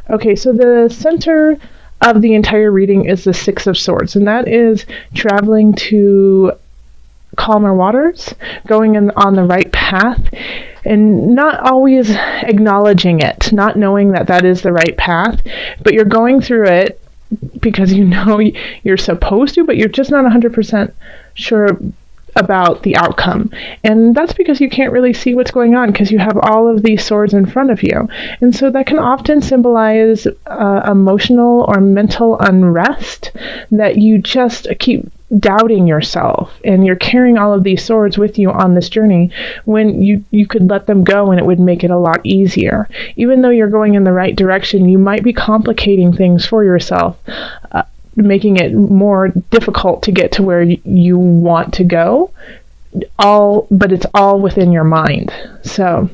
Okay, so the center of the entire reading is the Six of Swords, and that is traveling to calmer waters, going on the right path, and not always acknowledging it, not knowing that that is the right path, but you're going through it because you know you're supposed to, but you're just not 100% sure about the outcome. And that's because you can't really see what's going on because you have all of these swords in front of you. And so that can often symbolize emotional or mental unrest, that you just keep doubting yourself and you're carrying all of these swords with you on this journey when you could let them go and it would make it a lot easier. Even though you're going in the right direction, you might be complicating things for yourself, making it more difficult to get to where you want to go, but it's all within your mind. So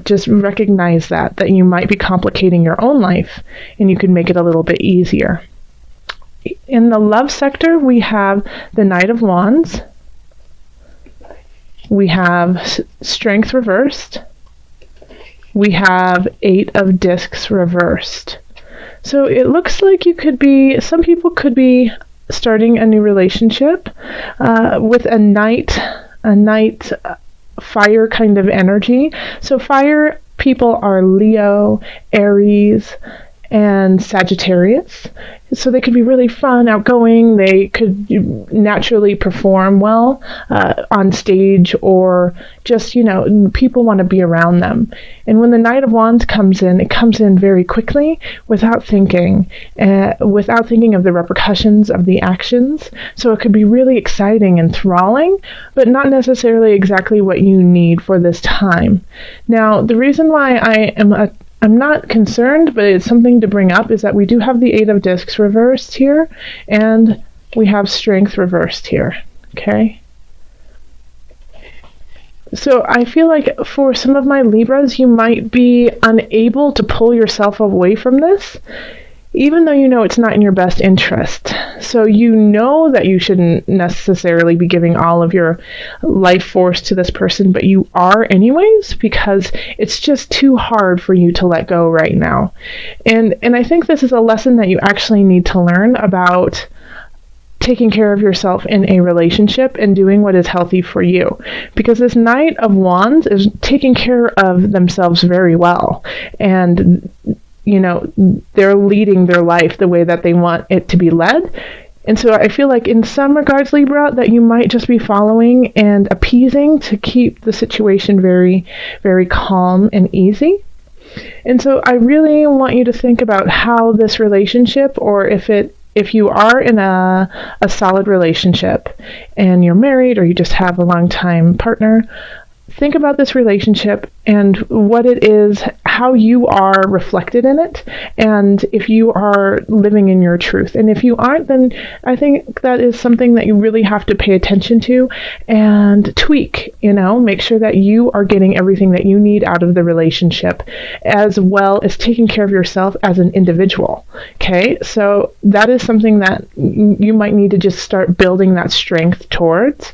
just recognize that you might be complicating your own life and you can make it a little bit easier. In the love sector, we have the Knight of Wands. We have Strength reversed. We have Eight of Discs reversed. So it looks like some people could be starting a new relationship with a night fire kind of energy. So fire people are Leo, Aries, and Sagittarius. So they could be really fun, outgoing. They could naturally perform well on stage, or just, people want to be around them. And when the Knight of Wands comes in, it comes in very quickly without thinking of the repercussions of the actions. So it could be really exciting and enthralling, but not necessarily exactly what you need for this time. Now, the reason why I'm not concerned, but it's something to bring up, is that we do have the Eight of Discs reversed here, and we have Strength reversed here, okay? So I feel like for some of my Libras, you might be unable to pull yourself away from this, even though you know it's not in your best interest. So you know that you shouldn't necessarily be giving all of your life force to this person, but you are anyways, because it's just too hard for you to let go right now. And I think this is a lesson that you actually need to learn about taking care of yourself in a relationship and doing what is healthy for you. Because this Knight of Wands is taking care of themselves very well. And they're leading their life the way that they want it to be led. And so I feel like in some regards, Libra, that you might just be following and appeasing to keep the situation very, very calm and easy. And so I really want you to think about how this relationship, or if you are in a solid relationship and you're married or you just have a long-time partner, think about this relationship and what it is, how you are reflected in it, and if you are living in your truth. And if you aren't, then I think that is something that you really have to pay attention to and tweak, make sure that you are getting everything that you need out of the relationship, as well as taking care of yourself as an individual. Okay, so that is something that you might need to just start building that strength towards.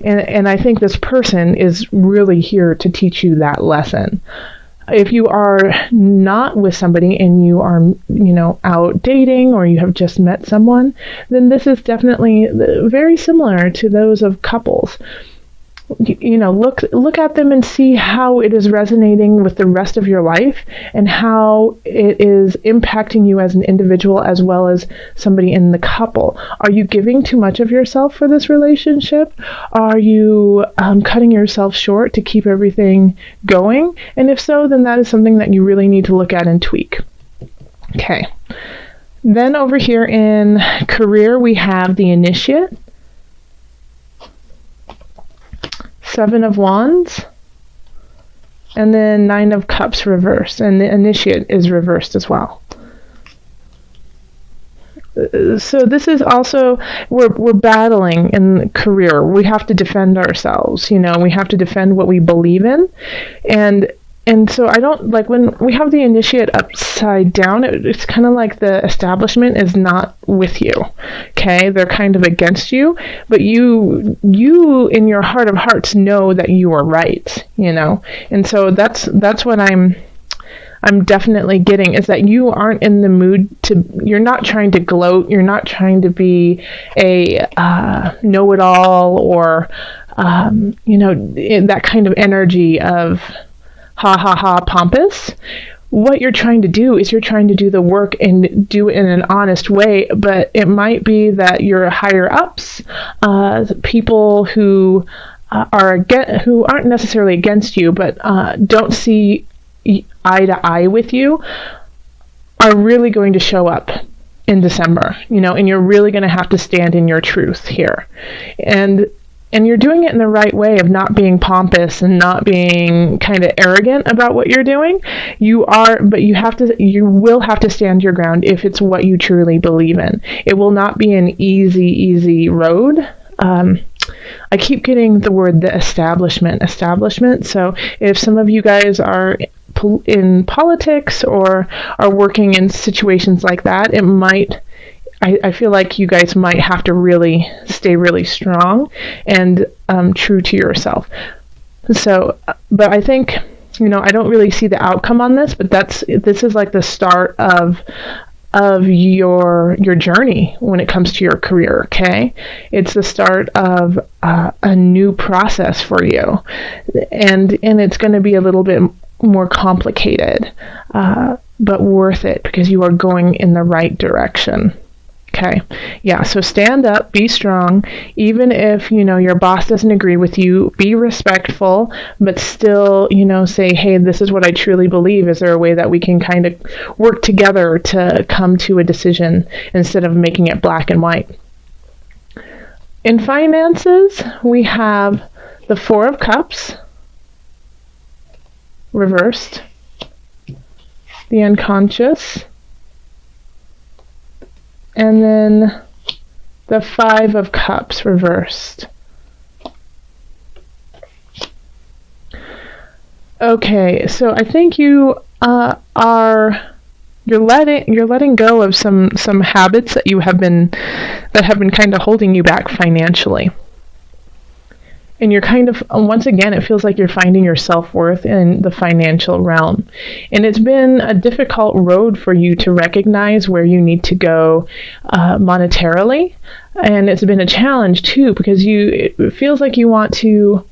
And I think this person is really here to teach you that lesson. If you are not with somebody and you are, out dating, or you have just met someone, then this is definitely very similar to those of couples. Look at them and see how it is resonating with the rest of your life and how it is impacting you as an individual as well as somebody in the couple. Are you giving too much of yourself for this relationship? Are you cutting yourself short to keep everything going? And if so, then that is something that you really need to look at and tweak. Okay. Then over here in career, we have the Initiate, Seven of Wands, and then Nine of Cups reversed, and the Initiate is reversed as well. So this is also, we're battling in career. We have to defend ourselves, we have to defend what we believe in. And so I don't, like, when we have the Initiate upside down, it's kind of like the establishment is not with you, okay? They're kind of against you, but you in your heart of hearts know that you are right, And so that's what I'm I'm definitely getting is that you aren't in the mood you're not trying to gloat, you're not trying to be a know-it-all or, that kind of energy of ha ha ha pompous. What you're trying to do is you're trying to do the work and do it in an honest way, but it might be that your higher ups, people who who aren't necessarily against you, but don't see eye to eye with you, are really going to show up in December, and you're really going to have to stand in your truth here. And you're doing it in the right way of not being pompous and not being kind of arrogant about what you're doing. But you will have to stand your ground if it's what you truly believe in. It will not be an easy road. I keep getting the word the establishment. So if some of you guys are in politics or are working in situations like that, I feel like you guys might have to really stay really strong and true to yourself. So, but I think, I don't really see the outcome on this, but this is like the start of your journey when it comes to your career, okay? It's the start of a new process for you. And it's going to be a little bit more complicated, but worth it because you are going in the right direction. Okay. Yeah. So stand up, be strong. Even if, your boss doesn't agree with you, be respectful, but still, say, hey, this is what I truly believe. Is there a way that we can kind of work together to come to a decision instead of making it black and white? In finances, we have the Four of Cups reversed, the unconscious, and then the Five of Cups reversed. Okay, so I think you're letting go of some habits that have been kind of holding you back financially. And you're kind of, once again, it feels like you're finding your self-worth in the financial realm. And it's been a difficult road for you to recognize where you need to go monetarily. And it's been a challenge, too, because it feels like you want to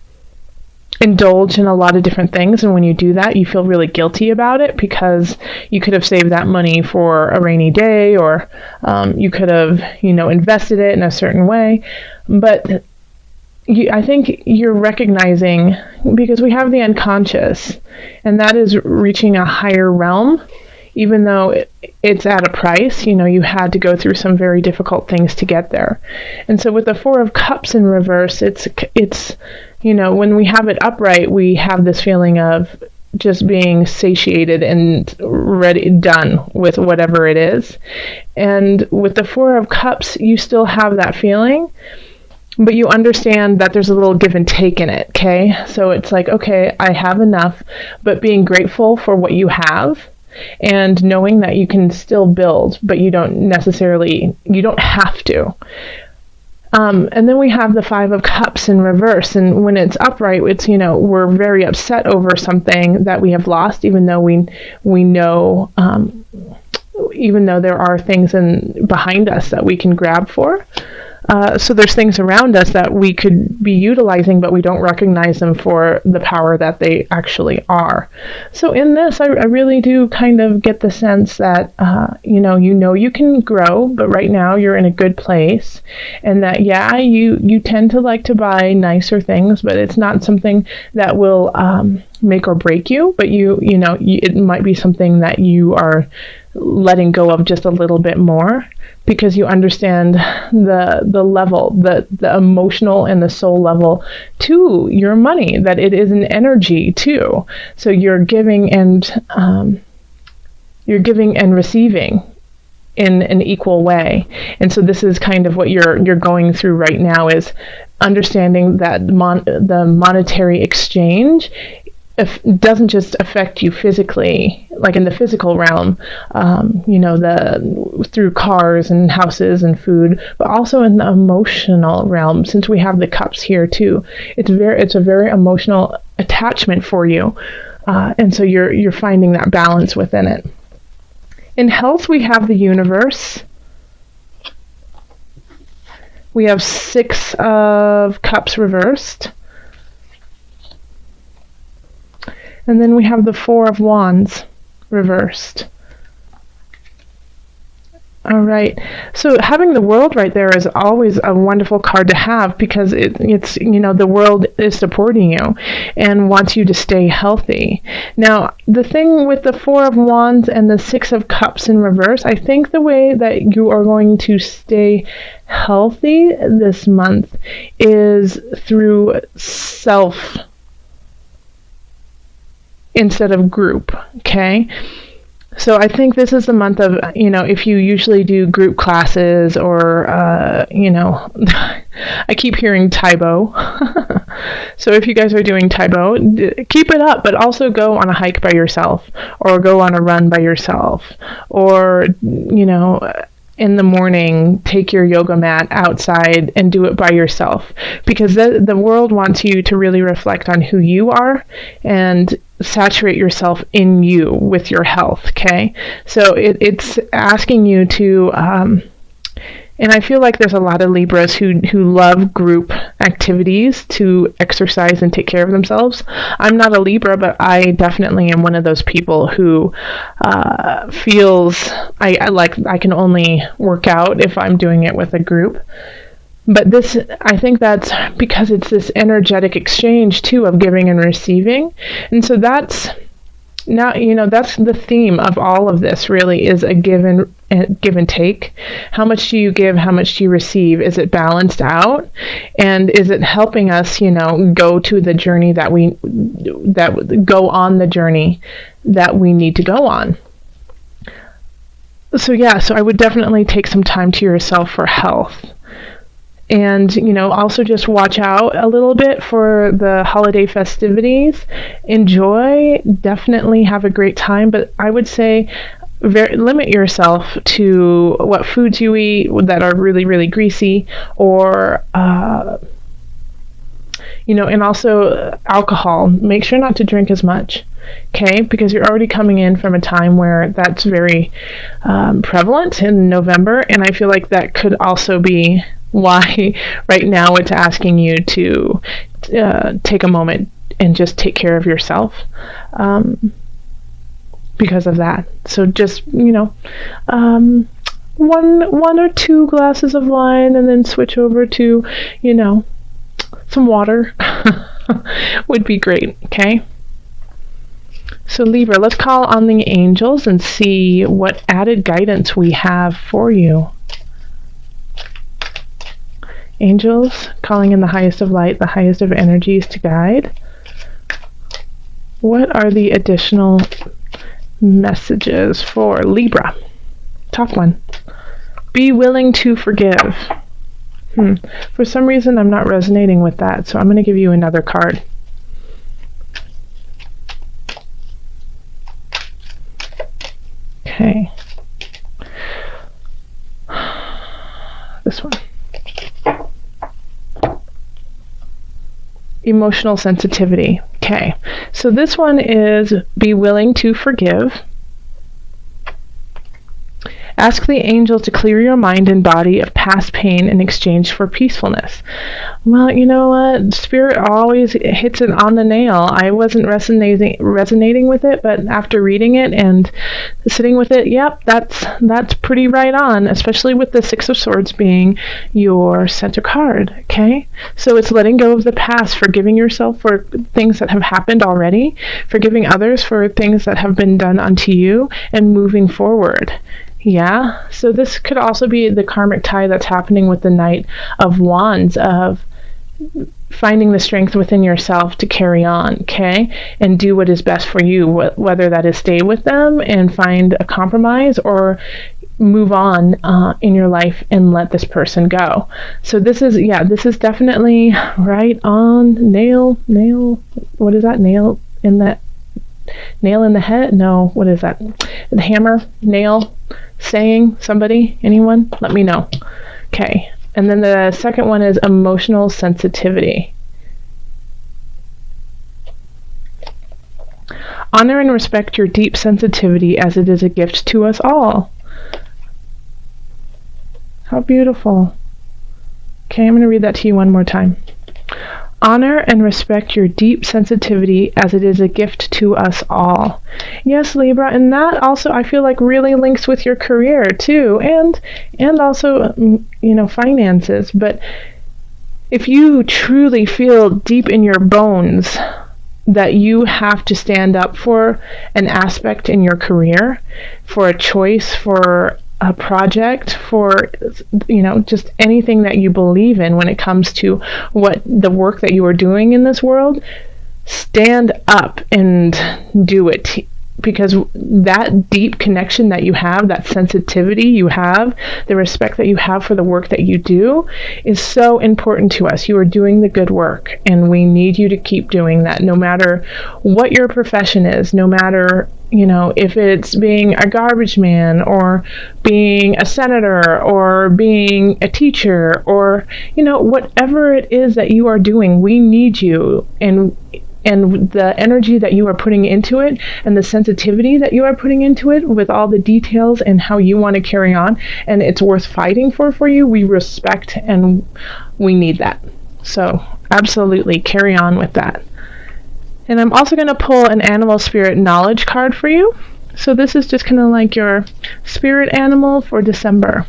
indulge in a lot of different things. And when you do that, you feel really guilty about it because you could have saved that money for a rainy day or you could have, invested it in a certain way. But I think you're recognizing, because we have the unconscious, and that is reaching a higher realm, even though it's at a price. You had to go through some very difficult things to get there. And so with the Four of Cups in reverse, it's when we have it upright, we have this feeling of just being satiated and done with whatever it is. And with the Four of Cups, you still have that feeling, but you understand that there's a little give and take in it, okay? So it's like, okay, I have enough, but being grateful for what you have and knowing that you can still build, but you don't have to. And then we have the Five of Cups in reverse, and when it's upright, it's, we're very upset over something that we have lost, even though we know, even though there are things behind us that we can grab for. So there's things around us that we could be utilizing, but we don't recognize them for the power that they actually are. So in this, I really do kind of get the sense that, you can grow, but right now you're in a good place. And that, you tend to like to buy nicer things, but it's not something that will make or break you. But it might be something that you are letting go of just a little bit more, because you understand the level, the emotional and the soul level to your money, that it is an energy too. So you're giving and receiving in an equal way. And so this is kind of what you're going through right now, is understanding that the monetary exchange doesn't just affect you physically, like in the physical realm, through cars and houses and food, but also in the emotional realm. Since we have the cups here too, it's a very emotional attachment for you. And so you're finding that balance within it. In health, we have the universe. We have 6 of Cups reversed. And then we have the 4 of Wands reversed. All right. So having the World right there is always a wonderful card to have, because it's, you know, the world is supporting you and wants you to stay healthy. Now, the thing with the 4 of Wands and the 6 of Cups in reverse, I think the way that you are going to stay healthy this month is through self instead of group, okay? So I think this is the month of, you know, if you usually do group classes or, you know, I keep hearing Taibo. So if you guys are doing Taibo, keep it up, but also go on a hike by yourself, or go on a run by yourself, or, you know, in the morning, take your yoga mat outside and do it by yourself, because the world wants you to really reflect on who you are and saturate yourself in you with your health, okay? So it's asking you to, and I feel like there's a lot of Libras who love group activities to exercise and take care of themselves. I'm not a Libra, but I definitely am one of those people who feels I can only work out if I'm doing it with a group. But this, I think that's because it's this energetic exchange too of giving and receiving. And so that's now, you know, that's the theme of all of this really, is a give and take. How much do you give? How much do you receive? Is it balanced out? And is it helping us, you know, go to the journey go on the journey that we need to go on? So yeah, so I would definitely take some time to yourself for health. And, you know, also just watch out a little bit for the holiday festivities. Enjoy, definitely have a great time, but I would say limit yourself to what foods you eat that are really, really greasy, or, you know, and also alcohol. Make sure not to drink as much, okay? Because you're already coming in from a time where that's very prevalent in November, and I feel like that could also be why right now it's asking you to take a moment and just take care of yourself, because of that. So just, you know, one or 2 glasses of wine, and then switch over to, you know, some water would be great, okay? So Libra, let's call on the angels and see what added guidance we have for you. Angels, calling in the highest of light, the highest of energies to guide. What are the additional messages for Libra? Top one. Be willing to forgive. For some reason, I'm not resonating with that, so I'm going to give you another card. Okay. This one. Emotional sensitivity. Okay, so this one is be willing to forgive. Ask the angel to clear your mind and body of past pain in exchange for peacefulness. Well, you know what? Spirit always hits it on the nail. I wasn't resonating with it, but after reading it and sitting with it, yep, that's pretty right on, especially with the 6 of Swords being your center card, okay? So it's letting go of the past, forgiving yourself for things that have happened already, forgiving others for things that have been done unto you, and moving forward. Yeah, so this could also be the karmic tie that's happening with the Knight of Wands, of finding the strength within yourself to carry on, okay? And do what is best for you, whether that is stay with them and find a compromise, or move on in your life and let this person go. So this is definitely right on. Nail, what is that? Nail in the head? No, what is that? The hammer, nail, saying, somebody, anyone? Let me know. Okay. And then the second one is emotional sensitivity. Honor and respect your deep sensitivity as it is a gift to us all. How beautiful. Okay, I'm going to read that to you one more time. Honor and respect your deep sensitivity as it is a gift to us all. Yes, Libra, and that also I feel like really links with your career too, and also finances. But if you truly feel deep in your bones that you have to stand up for an aspect in your career, for a choice, for a project, for just anything that you believe in when it comes to what the work that you are doing in this world, stand up and do it. Because that deep connection that you have, that sensitivity you have, the respect that you have for the work that you do is so important to us. You are doing the good work, and we need you to keep doing that no matter what your profession is, no matter, if it's being a garbage man or being a senator or being a teacher or, whatever it is that you are doing, we need you. And the energy that you are putting into it and the sensitivity that you are putting into it with all the details and how you want to carry on, and it's worth fighting for you, we respect and we need that. So absolutely carry on with that. And I'm also going to pull an animal spirit knowledge card for you. So this is just kind of like your spirit animal for December.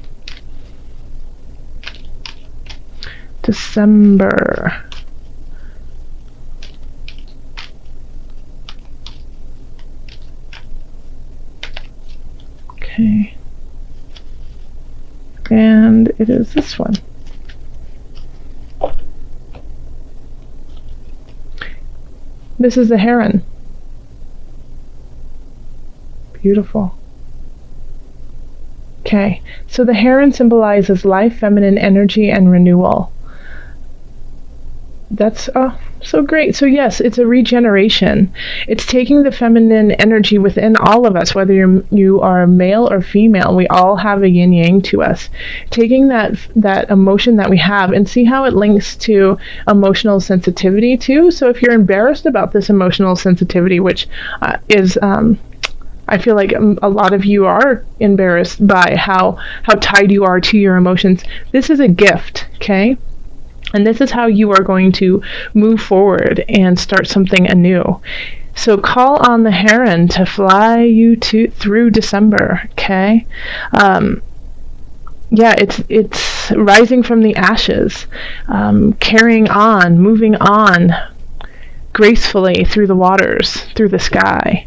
December. Okay. And it is this one. This is the heron. Beautiful. Okay, so the heron symbolizes life, feminine energy, and renewal. That's so great. So yes, it's a regeneration. It's taking the feminine energy within all of us, whether you are male or female. We all have a yin yang to us. Taking that emotion that we have, and see how it links to emotional sensitivity too. So if you're embarrassed about this emotional sensitivity, which is I feel like a lot of you are embarrassed by how tied you are to your emotions. This is a gift, okay? And this is how you are going to move forward and start something anew. So call on the heron to fly you through December, okay? It's rising from the ashes, carrying on, moving on gracefully through the waters, through the sky.